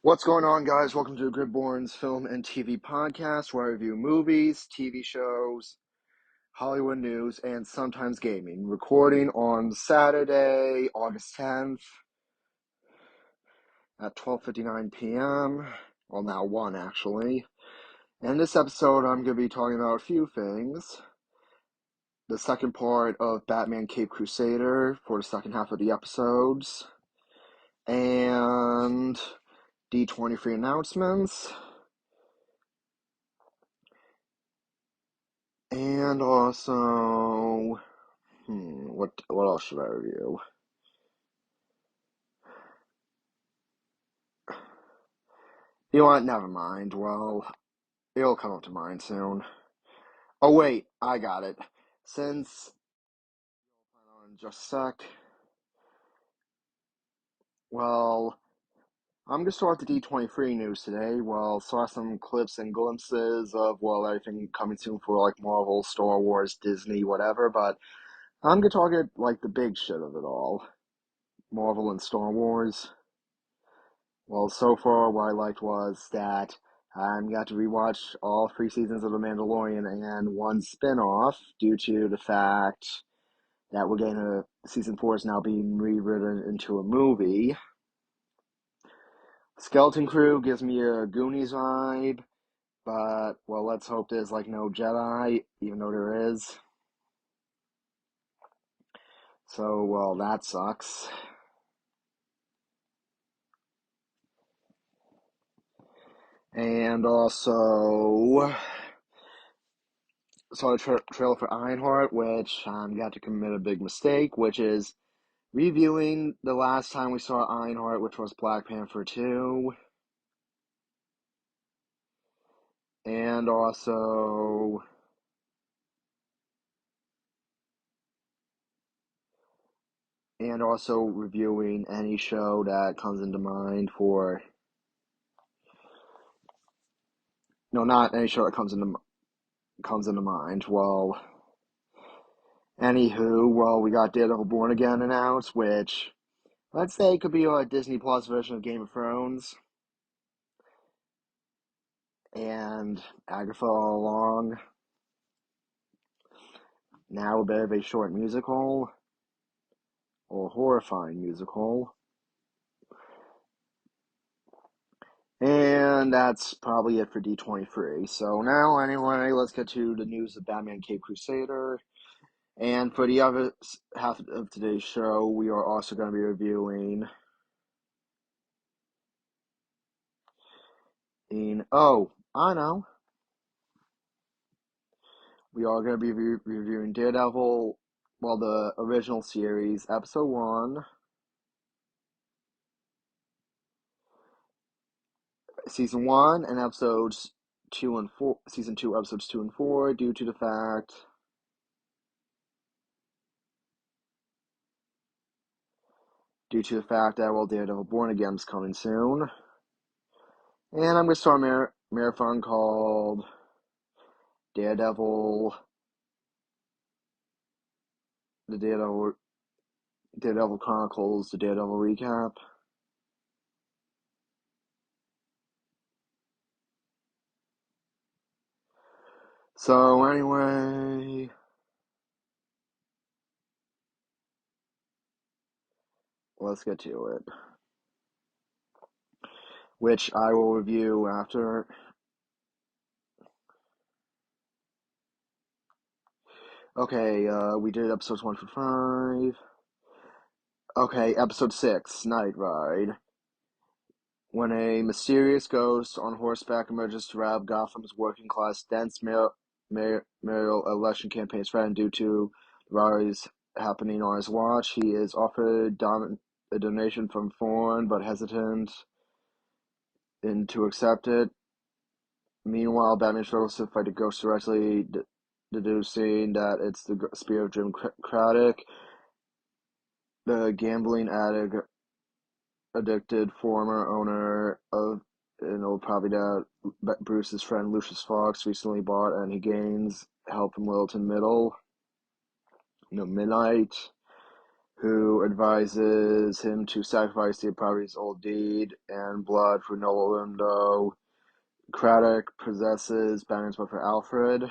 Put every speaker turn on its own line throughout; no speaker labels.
What's going on, guys? Welcome to Gridborn's Film and TV Podcast, where I review movies, TV shows, Hollywood news, and sometimes gaming. Recording on Saturday, August 10th at 12:59 p.m. Well, now 1, actually. In this episode, I'm going to be talking about a few things. The second part of Batman Cape Crusader for the second half of the episodes. And D23 announcements. And also, what else should I review? You know what? Never mind. Well, it'll come up to mind soon. Oh wait, I got it. Since just a sec. Well, I'm gonna start with the D23 news today. Well, saw some clips and glimpses of everything coming soon for like Marvel, Star Wars, Disney, whatever. But I'm gonna target like the big shit of it all, Marvel and Star Wars. Well, so far, what I liked was that I got to rewatch all 3 seasons of The Mandalorian and one spin-off due to the fact that we're getting season 4 is now being rewritten into a movie. Skeleton Crew gives me a Goonies vibe, but, well, let's hope there's, like, no Jedi, even though there is. So, well, that sucks. And also, saw the trailer for Ironheart, which got to commit a big mistake, which is reviewing the last time we saw Ironheart, which was Black Panther 2. And also reviewing any show that comes into mind for no, not any show that comes into mind. Well, anywho, we got Daredevil Born Again announced, which let's say could be a Disney Plus version of Game of Thrones. And Agatha all along, now a bit of a short musical or horrifying musical. And that's probably it for D23. So now, anyway, let's get to the news of Batman Cape Crusader. And for the other half of today's show, we are also going to be reviewing I know. We are going to be reviewing Daredevil, the original series, episode 1, season 1, and episodes 2 and 4, season 2, episodes 2 and 4, due to the fact that, Daredevil Born Again is coming soon. And I'm going to start a marathon called Daredevil, the Daredevil Chronicles, the Daredevil Recap. So anyway, let's get to it, which I will review after. Okay, we did episodes 1 through 5. Okay, episode 6, Night Ride. When a mysterious ghost on horseback emerges to rob Gotham's working-class dense mayoral election campaigns threatened due to the robberies happening on his watch, he is offered a donation from Thorne, but hesitant to accept it. Meanwhile, Batman struggles to fight the ghost directly, deducing that it's the spirit of Jim Craddock, the gambling addicted former owner of an old property that Bruce's friend Lucius Fox recently bought, and he gains help from Midnight. who advises him to sacrifice the property's old deed and blood for Noel window. Craddock possesses Batman's blood for Alfred.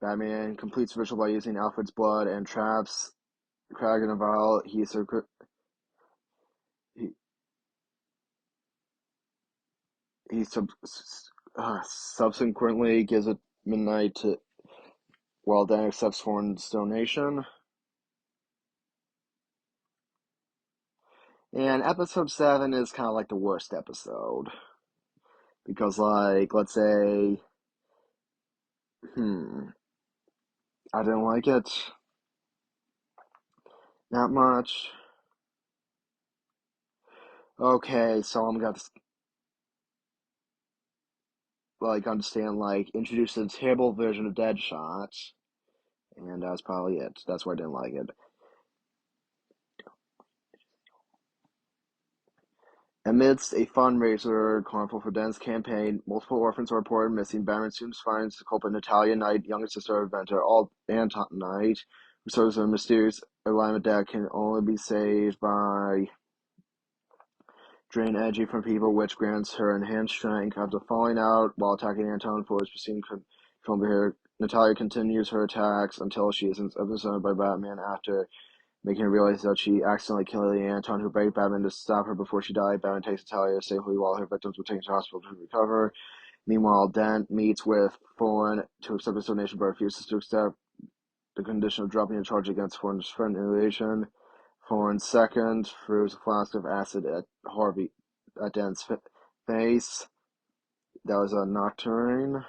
Batman completes the ritual by using Alfred's blood and traps Craddock in a vial. He, he subsequently gives it midnight to while Dan accepts Thorne's donation. And episode 7 is kind of like the worst episode. Because, like, let's say, I didn't like it. Not much. Okay, so I'm gonna, like, understand, like, introduce a terrible version of Deadshot. And that's probably it. That's why I didn't like it. Amidst a fundraiser call for Dan's campaign, multiple orphans are reported missing. Batman soon finds the culprit Natalia Knight, younger sister of inventor Anton Knight, who serves a mysterious alignment that can only be saved by draining energy from people, which grants her enhanced strength. After falling out while attacking Anton for his pristine control behavior, Natalia continues her attacks until she is absorbed by Batman after making her realize that she accidentally killed Anton, who begged Batman to stop her before she died. Batman takes Natalia safely while her victims were taken to hospital to recover. Meanwhile, Dent meets with Thorne to accept his donation but refuses to accept the condition of dropping a charge against Thorne's friend in relation. Thorne second throws a flask of acid at Dent's face. That was a Nocturne,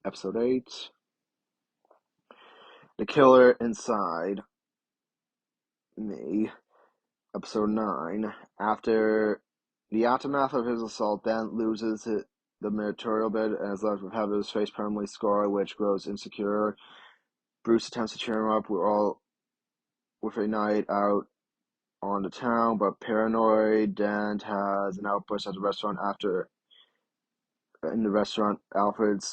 episode 8. The Killer Inside Me, episode 9. After the aftermath of his assault, Dent loses the material bit and is left with having his face permanently scarred, which grows insecure. Bruce attempts to cheer him up with a night out on the town, but paranoid Dent has an outburst at the restaurant in the restaurant. Alfred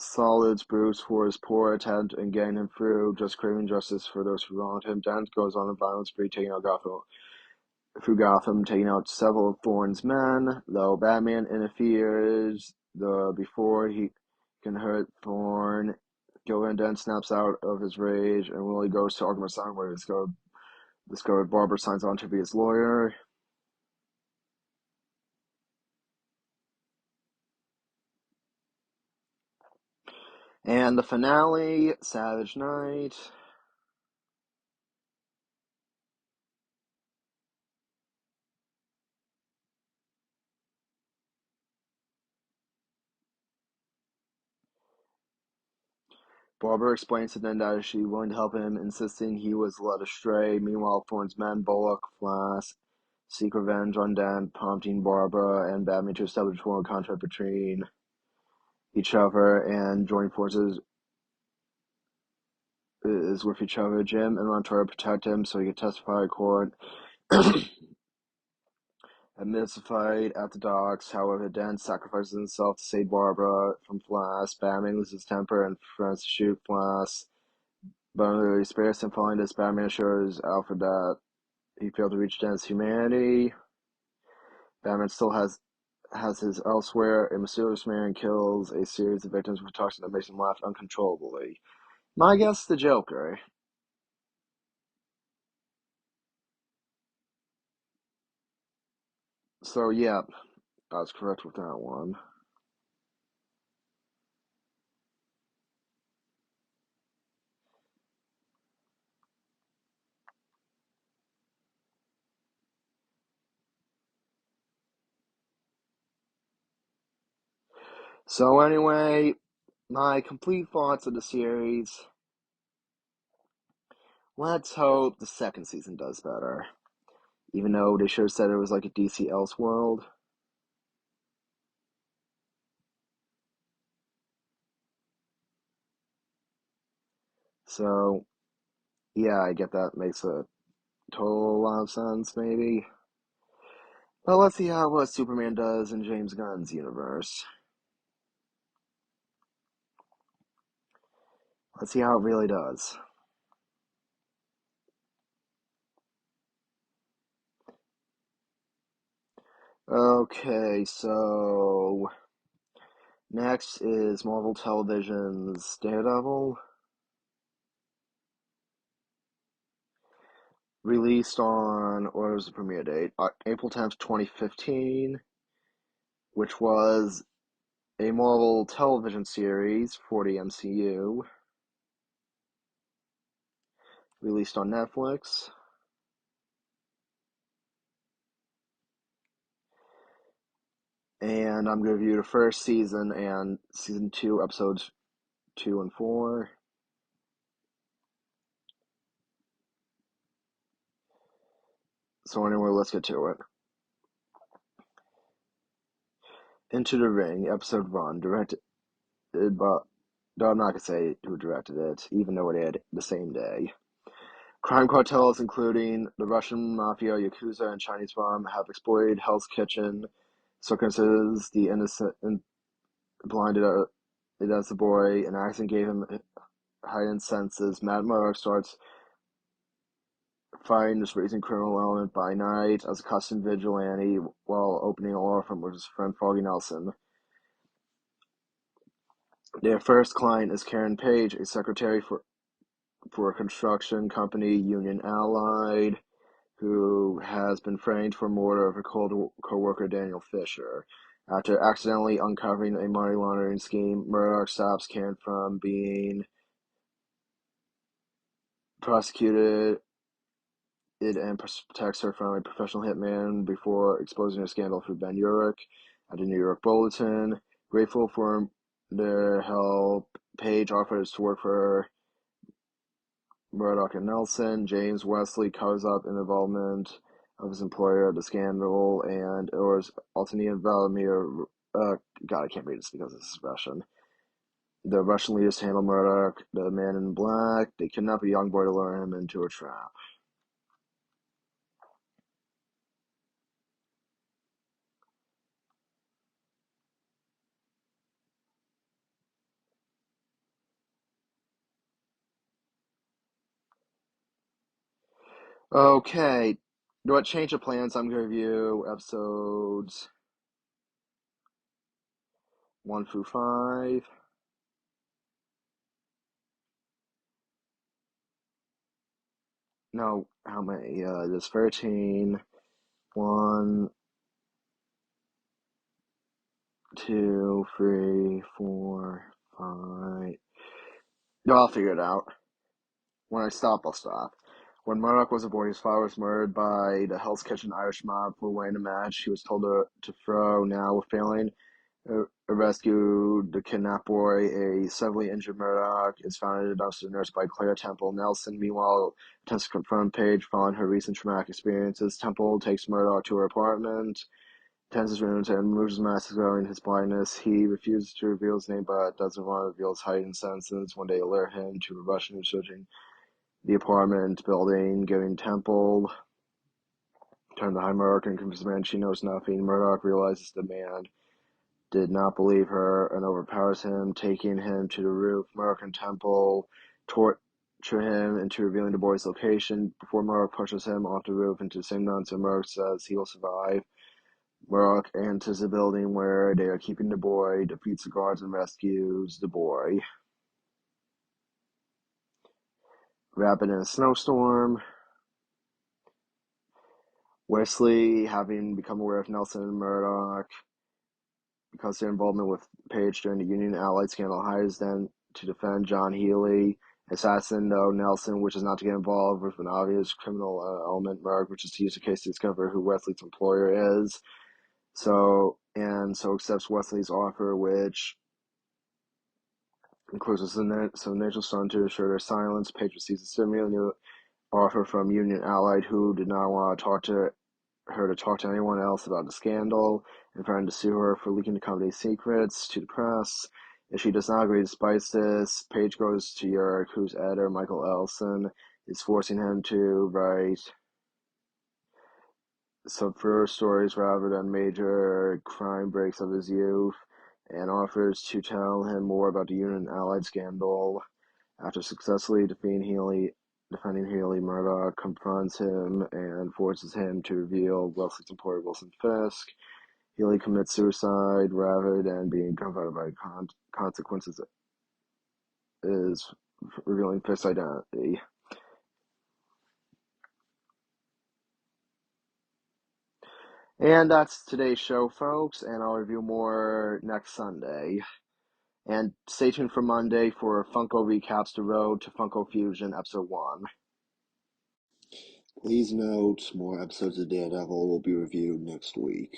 solids Bruce for his poor attempt in getting him through, just craving justice for those who wronged him. Dent goes on a violent spree, taking out Gotham, taking out several of Thorne's men. Though Batman interferes before he can hurt Thorne, Gillian Dent snaps out of his rage and Willie goes to Arkham Asylum, where he discovered Barbara signs on to be his lawyer. And the finale, Savage Night. Barbara explains to Dent that she willing to help him, insisting he was led astray. Meanwhile, Thorne's men, Bullock, Flash, seek revenge on Dent, prompting Barbara and Batman to establish a formal contract between each other and join forces is with each other. Jim and Montoya protect him so he can testify in court. Amidst the fight at the docks, however, Dent sacrifices himself to save Barbara from Flash. Batman loses his temper and threatens to shoot Flash. But he spares him. Following this, Batman assures Alfred that he failed to reach Dent's humanity. Batman still has his elsewhere. A mysterious man kills a series of victims with toxin that makes him laugh uncontrollably. My guess, the Joker. So, yeah, I was correct with that one. So, anyway, my complete thoughts of the series. Let's hope the second season does better. Even though they should have said it was like a DC Elseworld. So, yeah, I get that makes a total lot of sense, maybe. But let's see how what Superman does in James Gunn's universe. Let's see how it really does. Okay, so next is Marvel Television's Daredevil, released on, what was the premiere date? April 10th, 2015, which was a Marvel television series for the MCU, released on Netflix. And I'm going to review the first season and season 2, episodes 2 and 4. So anyway, let's get to it. Into the Ring, episode 1, directed by, no, I'm not going to say who directed it, even though it aired the same day. Crime cartels, including the Russian Mafia, Yakuza, and Chinese Bomb, have exploited Hell's Kitchen, circumstances the innocent and blinded it as a boy. An accident gave him heightened senses. Matt Murdock starts fighting this racing criminal element by night as a custom vigilante while opening a law firm with his friend Foggy Nelson. Their first client is Karen Page, a secretary for a construction company, Union Allied, who has been framed for murder of her co-worker Daniel Fisher. After accidentally uncovering a money laundering scheme, Murdoch stops Karen from being prosecuted and protects her from a professional hitman before exposing a scandal through Ben Urich at the New York Bulletin. Grateful for their help, Page offers to work for Murdoch and Nelson. James Wesley covers up an involvement of his employer, the scandal, and or Altany and Vladimir. God, I can't read this because this is Russian. The Russian leaders handle Murdoch, the man in black. They kidnap a young boy to lure him into a trap. Okay, do I change of plans? I'm going to review episodes 1 through 5. No, how many? There's 13. 1, 2, 3, 4, 5. No, I'll figure it out. When I stop, I'll stop. When Murdoch was a boy, his father was murdered by the Hell's Kitchen Irish mob for winning a match he was told to throw. Now, failing rescue the kidnapped boy, a severely injured Murdoch is found in a dumpster nursed by Claire Temple Nelson. Meanwhile, attempts to confront Paige following her recent traumatic experiences. Temple takes Murdoch to her apartment, tends his rooms, and removes his mask showing his blindness. He refuses to reveal his name, but doesn't want to reveal his heightened senses when they alert him to a Russian who's searching the apartment building, giving Temple turn to Murdoch and convinces the man she knows nothing. Murdoch realizes the man did not believe her and overpowers him, taking him to the roof. Murdoch and Temple torture him into revealing the boy's location. Before Murdoch pushes him off the roof into the same nonsense, Murdoch says he will survive. Murdoch enters the building where they are keeping the boy, defeats the guards, and rescues the boy. Wrapping in a snowstorm. Wesley, having become aware of Nelson and Murdoch because their involvement with Page during the Union Allied scandal, hires them to defend John Healy, assassin though Nelson, which is not to get involved with an obvious criminal element. Murdoch, which is to use the case to discover who Wesley's employer is. So accepts Wesley's offer, which includes a substantial sum to assure their silence. Page receives a similar new offer from Union Allied, who did not want to talk to anyone else about the scandal, and threatened to sue her for leaking the company's secrets to the press. If she does not agree despite this, Page goes to Yerk, whose editor, Michael Elson, is forcing him to write subversive stories rather than major crime breaks of his youth, and offers to tell him more about the Union Allied scandal. After successfully defending Healy, Murdoch confronts him and forces him to reveal Wesley's employer, Wilson Fisk. Healy commits suicide rather than being confronted by consequences is revealing Fisk's identity. And that's today's show, folks, and I'll review more next Sunday. And stay tuned for Monday for Funko Recaps The Road to Funko Fusion Episode 1. Please note, more episodes of Daredevil will be reviewed next week.